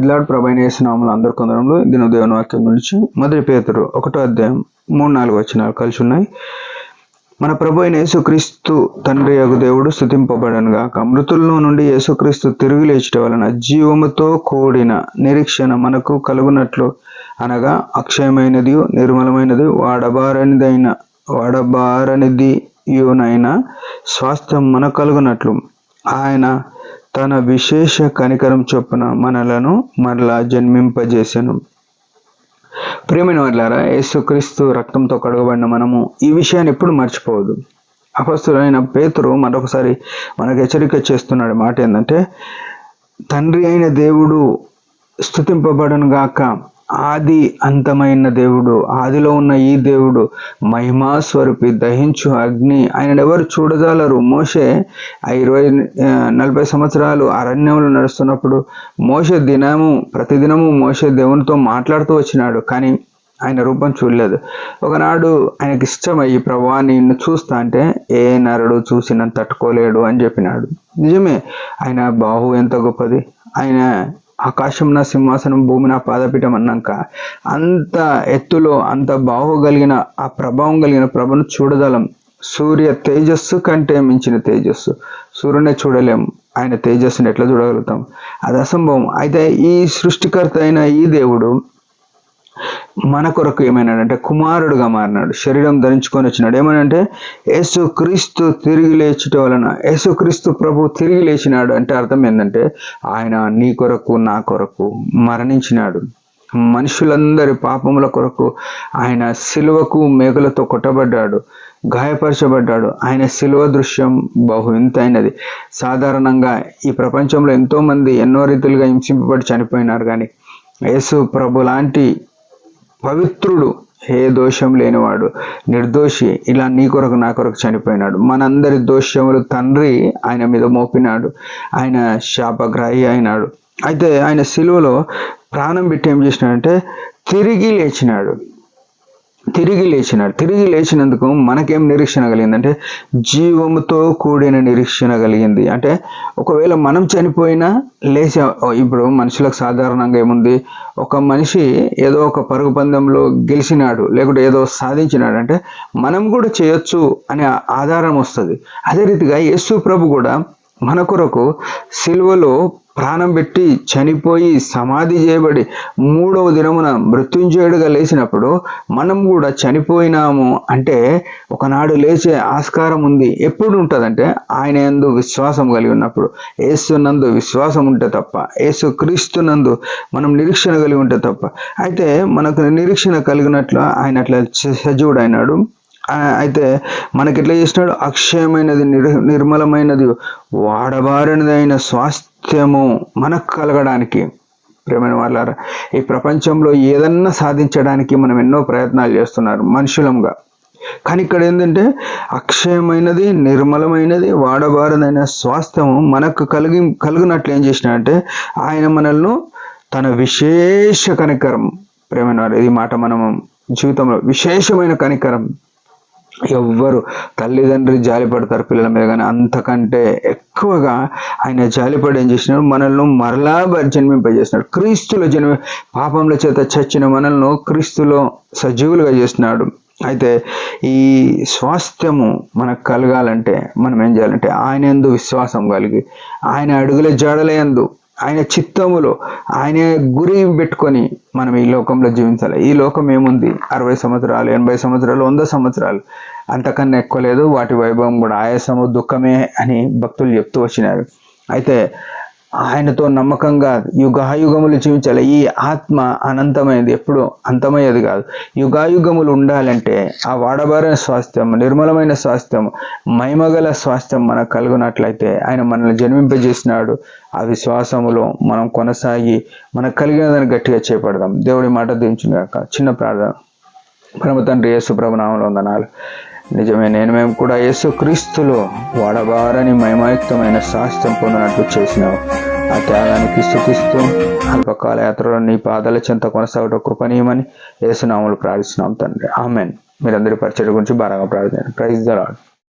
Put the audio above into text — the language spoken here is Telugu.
ప్రైజ్లార్డ్ ప్రభువైన యేసు నామములో అందరి కొందరంలో దిన దేవుని వాక్యం గురించి మొదటి పేతురు 1:3-4 వచనాలు కలిసి ఉన్నాయి. మన ప్రభు అయిన యేసుక్రీస్తు తండ్రి యగు దేవుడు స్తుతింపబడను గాక. మృతుల్లో నుండి యేసుక్రీస్తు తిరిగి లేచుట వలన జీవముతో కూడిన నిరీక్షణ మనకు కలుగునట్లు, అనగా అక్షయమైనది, నిర్మలమైనది, వాడబారనిదియునైన స్వాస్థ్యం మనకు కలుగునట్లు ఆయన తన విశేష కనికరం చొప్పున మనలను మరలా జన్మింపజేసెను. ప్రియమైన వారులారా, యేసుక్రీస్తు రక్తంతో కడగబడిన మనము ఈ విషయాన్ని ఎప్పుడు మర్చిపోవద్దు. అపొస్తలుడైన పేతురు మరొకసారి మనకు హెచ్చరిక చేస్తున్నాడు. మాట ఏంటంటే, తండ్రి అయిన దేవుడు స్తుతింపబడను గాక. ఆది అంతమైన దేవుడు, ఆదిలో ఉన్న ఈ దేవుడు మహిమా స్వరూపి, దహించు అగ్ని, ఆయన ఎవరు చూడజాలరు. మోషే 40 సంవత్సరాలు అరణ్యంలో నడుస్తున్నప్పుడు మోషే ప్రతిదినము మోషే దేవునితో మాట్లాడుతూ వచ్చినాడు, కానీ ఆయన రూపం చూడలేదు. ఒకనాడు ఆయనకి ఇష్టమయ్యి, ప్రభువా నిన్ను చూస్తా అంటే, ఏ నరుడు చూసి నన్ను తట్టుకోలేడు అని చెప్పినాడు. నిజమే, ఆయన బాహు ఎంత గొప్పది. ఆయన ఆకాశం నా సింహాసనం, భూమి నా పాదపీఠం అన్నాక అంత ఎత్తులో అంత బాహు కలిగిన, ఆ ప్రభావం కలిగిన ప్రభును చూడగలం. సూర్య తేజస్సు కంటే మించిన తేజస్సు, సూర్యునే చూడలేం, ఆయన తేజస్సుని ఎట్లా చూడగలుగుతాం? అది అసంభవం. అయితే ఈ సృష్టికర్త అయిన ఈ దేవుడు మన కొరకు ఏమైనాడంటే కుమారుడుగా మారినాడు, శరీరం ధరించుకొని వచ్చినాడు. ఏమనంటే యేసుక్రీస్తు తిరిగి లేచుట వలన, యేసుక్రీస్తు ప్రభు తిరిగి లేచినాడు అంటే అర్థం ఏంటంటే ఆయన నీ కొరకు నా కొరకు మరణించినాడు. మనుషులందరి పాపముల కొరకు ఆయన సిలువకు మేకులతో కొట్టబడ్డాడు, గాయపరచబడ్డాడు. ఆయన సిలువ దృశ్యం బహు వింతైనది. సాధారణంగా ఈ ప్రపంచంలో ఎంతో మంది ఎన్నో రీతులుగా హింసింపబడి చనిపోయినారు, కానీ యేసు ప్రభు లాంటి పవిత్రుడు, ఏ దోషం లేనివాడు, నిర్దోషి, ఇలా నీ కొరకు నా కొరకు చనిపోయినాడు. మనందరి దోషములు తండ్రి ఆయన మీద మోపినాడు. ఆయన శాపగ్రాహి అయినాడు. అయితే ఆయన సిలువలో ప్రాణం పెట్టి ఏం చేసినాడంటే తిరిగి లేచినందుకు మనకేం నిరీక్షణ కలిగిందంటే జీవముతో కూడిన నిరీక్షణ కలిగింది. అంటే ఒకవేళ మనం చనిపోయినా ఇప్పుడు మనుషులకు సాధారణంగా ఏముంది, ఒక మనిషి ఏదో ఒక పరుగు పందెంలో గెలిచినాడు, లేకుంటే ఏదో సాధించినాడు అంటే మనం కూడా చేయొచ్చు అనే ఆధారం వస్తుంది. అదే రీతిగా యేసు ప్రభు కూడా మన కొరకు సిలువలో ప్రాణం పెట్టి చనిపోయి సమాధి చేయబడి 3వ దినమున మృత్యుంజయుడుగా లేచినప్పుడు మనం కూడా చనిపోయినాము అంటే ఒకనాడు లేచే ఆస్కారం ఉంది. ఎప్పుడు ఉంటుందంటే ఆయన యందు విశ్వాసం కలిగి ఉన్నప్పుడు, యేసునందు విశ్వాసం ఉంటే తప్ప, యేసు క్రీస్తునందు మనం నిరీక్షణ కలిగి ఉంటే తప్ప. అయితే మనకు నిరీక్షణ కలిగినట్లు ఆయన అట్లా సజీవుడు అయినాడు. అయితే మనకి ఎట్లా చేసినాడు? అక్షయమైనది, నిర్మలమైనది, వాడబారినదైన స్వాస్థ్యము మనకు కలగడానికి. ప్రియమైన వాళ్ళారా, ఈ ప్రపంచంలో ఏదన్నా సాధించడానికి మనం ఎన్నో ప్రయత్నాలు చేస్తున్నారు మనుషులంగా, కానీ ఇక్కడ ఏంటంటే అక్షయమైనది, నిర్మలమైనది, వాడబారినదైన స్వాస్థ్యము మనకు కలిగినట్లు ఏం చేసినాడంటే ఆయన మనల్ని తన విశేష కనికరం. ప్రియమైన వారు, ఇది మాట మనం జీవితంలో విశేషమైన కనికరం. ఎవ్వరు తల్లిదండ్రి జాలిపడతారు పిల్లల మీద, కానీ అంతకంటే ఎక్కువగా ఆయన జాలిపడి ఏం చేసినాడు? మనల్ని మరలా జన్మింపజేసినాడు. క్రీస్తులో పాపముల చేత చచ్చిన మనల్ని క్రీస్తులో సజీవులుగా చేసినాడు. అయితే ఈ స్వాస్థ్యము మనకు కలగాలంటే మనం ఏం చేయాలంటే ఆయన యందు విశ్వాసం కలిగి, ఆయన అడుగుల జాడలయందు, ఆయన చిత్తములో ఆయన గురి పెట్టుకొని మనం ఈ లోకంలో జీవించాలి. ఈ లోకం ఏముంది? 60 సంవత్సరాలు, 80 సంవత్సరాలు, 100 సంవత్సరాలు, అంతకన్నా ఎక్కువ లేదు. వాటి వైభవం కూడా ఆయాసము, దుఃఖమే అని భక్తులు చెప్తూ వచ్చినారు. అయితే ఆయనతో నమ్మకంగా యుగాయుగములు జీవించాలి. ఈ ఆత్మ అనంతమైనది, ఎప్పుడు అంతమయ్యేది కాదు. యుగాయుగములు ఉండాలంటే ఆ వాడబారిన స్వాస్థ్యం, నిర్మలమైన స్వాస్థ్యం, మహిమగల స్వాస్థ్యం మనకు కలుగునట్లయితే ఆయన మనల్ని జన్మింపజేసినాడు. ఆ విశ్వాసములో మనం కొనసాగి మనకు కలిగిన దాన్ని గట్టిగా చేపడదాం. దేవుడి మాట దించుగాక. చిన్న ప్రార్థన. పరమ తండ్రి యేసు ప్రభు నామములో వందనాలు. నిజమే, మేము కూడా యేసు క్రీస్తులో వాడబారని మహిమాయుక్తమైన స్వాస్థ్యం పొందినట్లు చేసినావు. ఆ త్యాగానికి స్తుతిస్తూ అల్పకాల యాత్రలో నీ పాదాల చెంత కొనసాగట కృపణీయమని యేసు నామములో ప్రార్థిస్తున్నాం తండ్రి. ఆమెన్. మీరందరి పరిచయం గురించి బాగా ప్రార్థన. Praise the lord.